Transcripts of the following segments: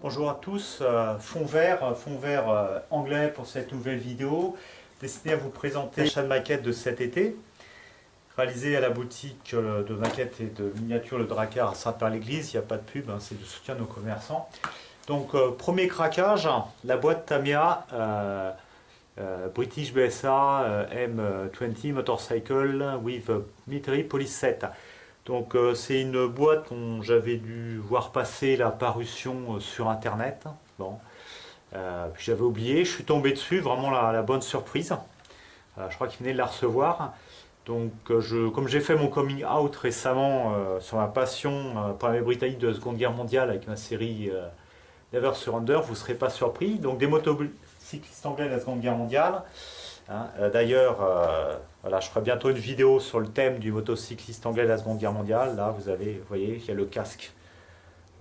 Bonjour à tous, fond vert anglais pour cette nouvelle vidéo, destinée à vous présenter l'achat de maquettes de cet été, réalisé à la boutique de maquettes et de miniatures Le Drakkar à Sainte-Père-l'Église. Il n'y a pas de pub, hein, c'est de soutien de nos commerçants. Donc premier craquage, la boîte Tamiya British BSA M20 Motorcycle with Military Police Set. Donc c'est une boîte dont j'avais dû voir passer la parution sur internet. Bon. Puis j'avais oublié, je suis tombé dessus, vraiment la bonne surprise. Je crois qu'il venait de la recevoir. Donc comme j'ai fait mon coming out récemment sur ma passion pour la Britannique de la Seconde Guerre mondiale avec ma série Never Surrender, vous ne serez pas surpris. Donc des motocyclistes anglais de la Seconde Guerre mondiale. Hein, D'ailleurs, voilà, je ferai bientôt une vidéo sur le thème du motocycliste anglais de la Seconde Guerre mondiale. Là, vous voyez, il y a le casque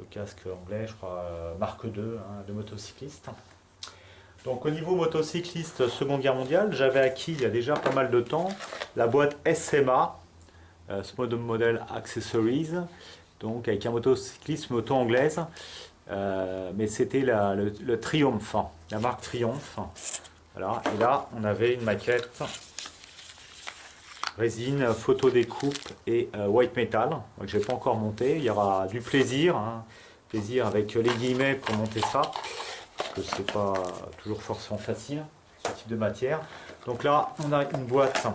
anglais, je crois, marque 2 hein, de motocycliste. Donc au niveau motocycliste Seconde Guerre mondiale, j'avais acquis il y a déjà pas mal de temps la boîte SMA, Small Model Accessories, donc avec un motocycliste moto anglaise, mais c'était le Triumph, la marque Triumph. Voilà. Et là, on avait une maquette résine, photo découpe et white metal, que je n'ai pas encore monté. Il y aura du plaisir, hein, plaisir avec les guillemets pour monter ça, parce que c'est pas toujours forcément facile, ce type de matière. Donc là, on a une boîte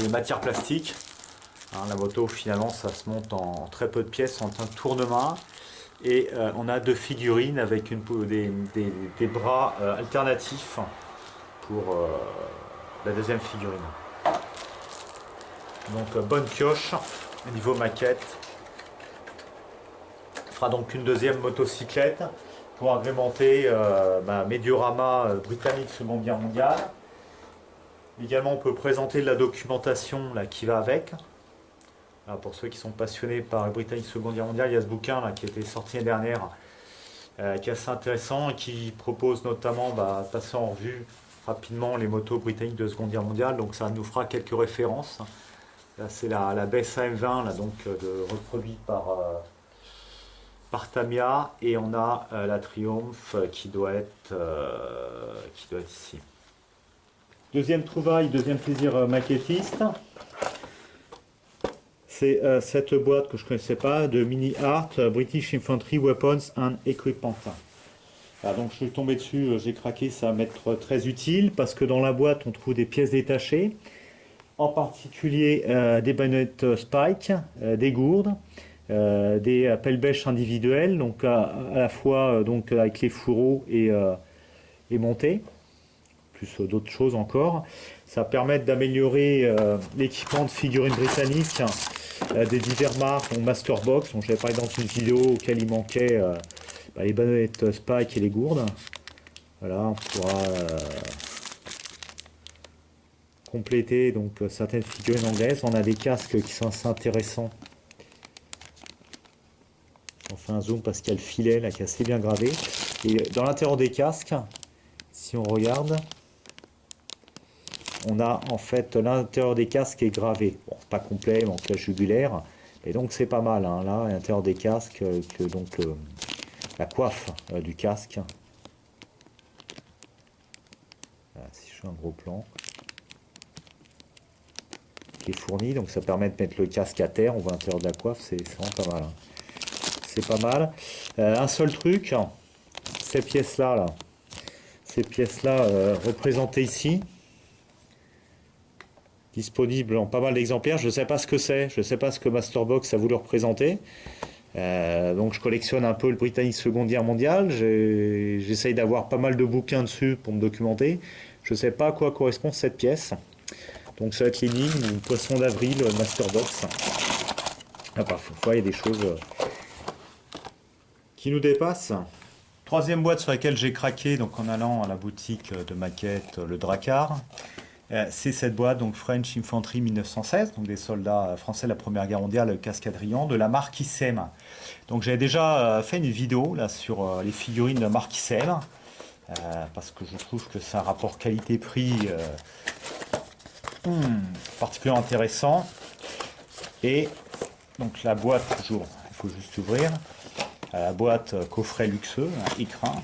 de matière plastique. Hein, la moto, finalement, ça se monte en très peu de pièces, en un tournement. Et on a deux figurines avec des bras alternatifs pour la deuxième figurine. Donc bonne pioche au niveau maquette. On fera donc une deuxième motocyclette pour agrémenter mes dioramas britanniques Seconde Guerre mondiale. Également on peut présenter de la documentation là, qui va avec. Alors, pour ceux qui sont passionnés par les Britanniques Seconde Guerre mondiale, il y a ce bouquin là, qui a été sorti l'année dernière, qui est assez intéressant et qui propose notamment de passer en revue rapidement les motos britanniques de Seconde Guerre mondiale. Donc ça nous fera quelques références. Là c'est la BSA M20 là, donc, reproduite par Tamiya, et on a la Triumph qui doit être ici. Deuxième trouvaille, deuxième plaisir maquettiste. C'est cette boîte que je ne connaissais pas, de Mini Art British Infantry Weapons and Equipment. Alors donc je suis tombé dessus, j'ai craqué, ça va m'être très utile parce que dans la boîte on trouve des pièces détachées, en particulier des baïonnettes Spike, des gourdes, des pelles-bêches individuelles, donc à la fois donc avec les fourreaux et montées, plus d'autres choses encore. Ça permet d'améliorer l'équipement de figurines britanniques des diverses marques, donc Masterbox, dont j'avais parlé dans une vidéo auquel il manquait les baïonnettes Spike et les gourdes. Voilà, on pourra compléter donc certaines figurines anglaises. On a des casques qui sont assez intéressants. On fait un zoom parce qu'il y a le filet là qui est assez bien gravé. Et dans l'intérieur des casques, si on regarde, on a en fait l'intérieur des casques est gravé. Bon, pas complet, donc la jugulaire. Et donc c'est pas mal, hein, là, à l'intérieur des casques, donc la coiffe du casque. Voilà, si je fais un gros plan. Qui est fourni, donc ça permet de mettre le casque à terre, on voit l'intérieur de la coiffe, c'est vraiment pas mal. Hein. C'est pas mal. Un seul truc, ces pièces-là, représentées ici, disponible en pas mal d'exemplaires. Je ne sais pas ce que c'est, je ne sais pas ce que Masterbox a voulu représenter. Donc je collectionne un peu le Britannique Seconde Guerre mondiale. J'essaye d'avoir pas mal de bouquins dessus pour me documenter. Je ne sais pas à quoi correspond cette pièce. Donc ça va être l'énigme ou poisson d'avril Masterbox. Ah, parfois il y a des choses qui nous dépassent. Troisième boîte sur laquelle j'ai craqué donc en allant à la boutique de maquettes Le Drakkar. C'est cette boîte, donc French Infantry 1916, donc des soldats français de la Première Guerre mondiale, cascadrian, de la marque ISEM. Donc j'avais déjà fait une vidéo là sur les figurines de la marque ISEM, parce que je trouve que c'est un rapport qualité-prix particulièrement intéressant. Et donc la boîte, toujours, il faut juste ouvrir. à la boîte coffret luxueux, un écrin.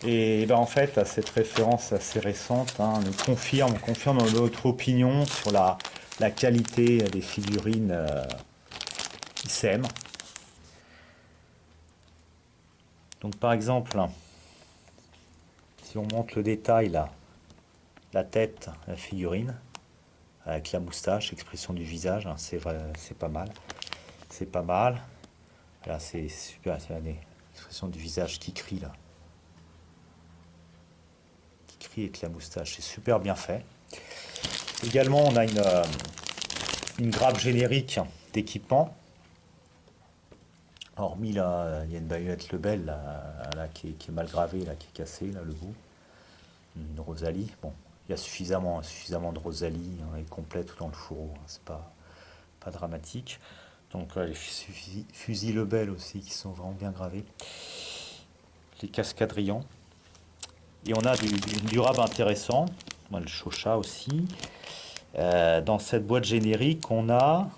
Et ben en fait, cette référence assez récente nous confirme notre opinion sur la qualité des figurines ICM. Donc par exemple, si on montre le détail là, la tête, la figurine, avec la moustache, expression du visage, c'est vrai, c'est pas mal. C'est pas mal. Là, c'est super, c'est l'expression du visage qui crie là. Qui crie avec la moustache, c'est super bien fait. Également, on a une grappe générique d'équipement. Hormis là, il y a une baïonnette Lebel là, qui est mal gravée, là, qui est cassée, là, le bout. Une Rosalie. Bon, il y a suffisamment de Rosalie, elle est complète tout dans le fourreau, c'est pas dramatique. Donc les fusils Lebel aussi qui sont vraiment bien gravés. Les cascadrians. Et on a du rab intéressant. Le Chauchat aussi. Dans cette boîte générique, on a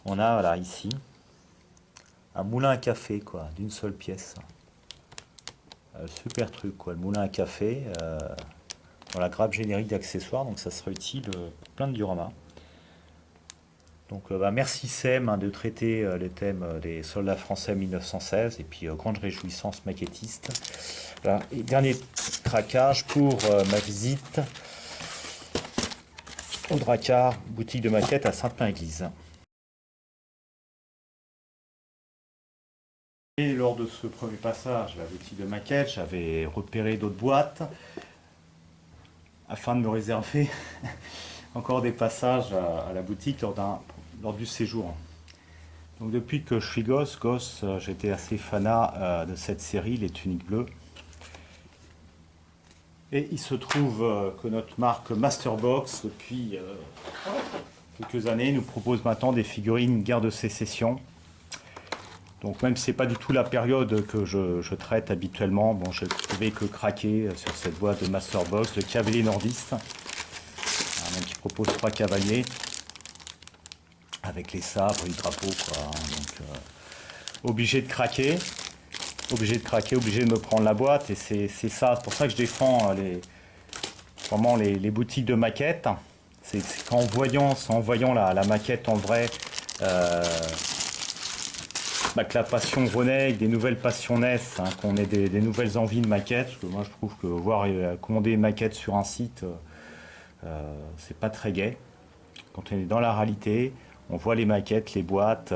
voilà, ici un moulin à café quoi, d'une seule pièce. Super truc quoi, le moulin à café dans la grappe générique d'accessoires, donc ça sera utile pour plein de dioramas. Donc merci SEM de traiter les thèmes des soldats français 1916 et puis grande réjouissance maquettiste. Voilà. Et dernier craquage pour ma visite au Drakkar, boutique de maquettes à Sainte-Marie-Église. Et lors de ce premier passage, la boutique de maquettes, j'avais repéré d'autres boîtes afin de me réserver encore des passages à la boutique lors du séjour. Donc depuis que je suis gosse, j'étais assez fanat de cette série, les tuniques bleues. Et il se trouve que notre marque Masterbox, depuis quelques années, nous propose maintenant des figurines guerre de sécession. Donc même si c'est pas du tout la période que je traite habituellement, bon, je ne pouvais que craquer sur cette boîte de Masterbox, de cavalier nordiste, même qui propose 3 cavaliers avec les sabres, les drapeaux, quoi. Donc obligé de craquer, obligé de me prendre la boîte, et c'est pour ça que je défends vraiment les boutiques de maquettes. C'est qu'en voyant la maquette en vrai. Que la passion renaît, que des nouvelles passions naissent, qu'on ait des nouvelles envies de maquettes. Parce que moi, je trouve que voir commander une maquette sur un site, c'est pas très gai. Quand on est dans la réalité, on voit les maquettes, les boîtes,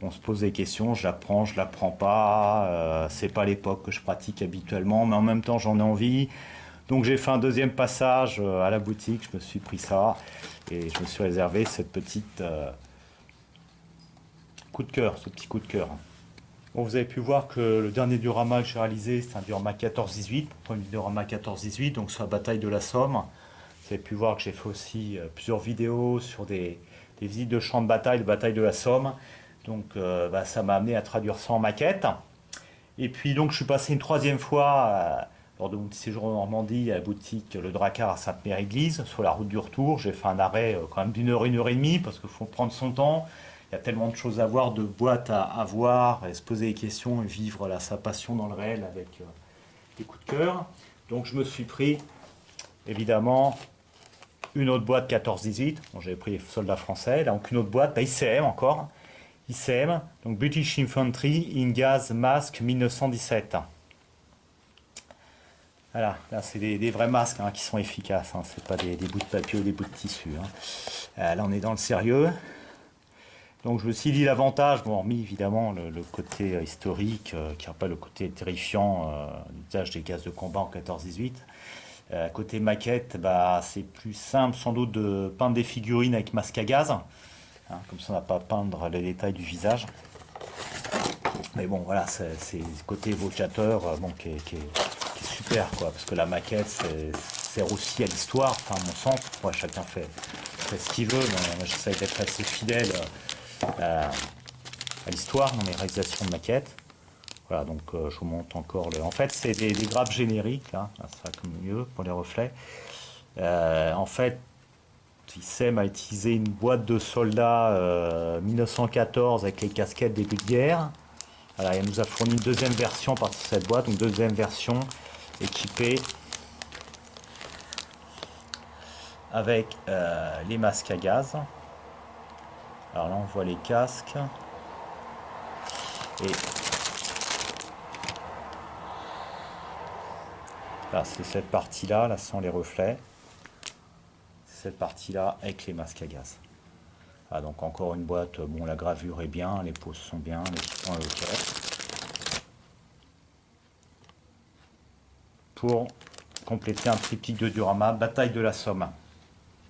on se pose des questions, je la prends, je la prends pas. C'est pas l'époque que je pratique habituellement, mais en même temps, j'en ai envie. Donc j'ai fait un deuxième passage à la boutique, je me suis pris ça et je me suis réservé cette petite coup de cœur, ce petit coup de cœur. Bon, vous avez pu voir que le dernier diorama que j'ai réalisé, c'est un diorama 14-18, premier diorama 14-18, donc sur la bataille de la Somme. Vous avez pu voir que j'ai fait aussi plusieurs vidéos sur des visites de champs de bataille de la Somme. Donc ça m'a amené à traduire ça en maquette. Et puis donc je suis passé une troisième fois lors de mon petit séjour en Normandie à la boutique Le Drakkar à Sainte-Mère-Église. Sur la route du retour, j'ai fait un arrêt quand même d'une heure et demie, parce qu'il faut prendre son temps. Il y a tellement de choses à voir, de boîtes à voir, et se poser des questions et vivre sa passion dans le réel avec des coups de cœur. Donc je me suis pris évidemment une autre boîte 14-18. Bon, j'avais pris les soldats français, donc une autre boîte, ICM encore. ICM, donc British Infantry in Gas Mask 1917. Voilà, là c'est des vrais masques qui sont efficaces, c'est pas des bouts de papier ou des bouts de tissu. Là on est dans le sérieux. Donc je me suis dit l'avantage, bon, hormis évidemment le côté historique, qui n'a pas le côté terrifiant d'usage des gaz de combat en 14-18. Côté maquette, c'est plus simple sans doute de peindre des figurines avec masque à gaz, comme ça on n'a pas à peindre les détails du visage. Mais bon voilà, c'est le côté évocateur qui est super, quoi, parce que la maquette sert aussi à l'histoire, enfin à mon sens. Moi, chacun fait ce qu'il veut, mais moi j'essaie d'être assez fidèle à l'histoire dans mes réalisations de maquettes. Voilà, donc je vous montre encore en fait c'est des grappes génériques, là, ça sera comme mieux pour les reflets. En fait, Thyssen a utilisé une boîte de soldats 1914 avec les casquettes des deux guerres. Voilà, elle nous a fourni une deuxième version à partir de cette boîte, donc deuxième version équipée avec les masques à gaz. Alors là on voit les casques et là c'est cette partie là sans les reflets, cette partie là avec les masques à gaz. Ah, donc encore une boîte, bon la gravure est bien, les poses sont bien, l'équipement est ok. Pour compléter un triptyque de diorama, bataille de la Somme.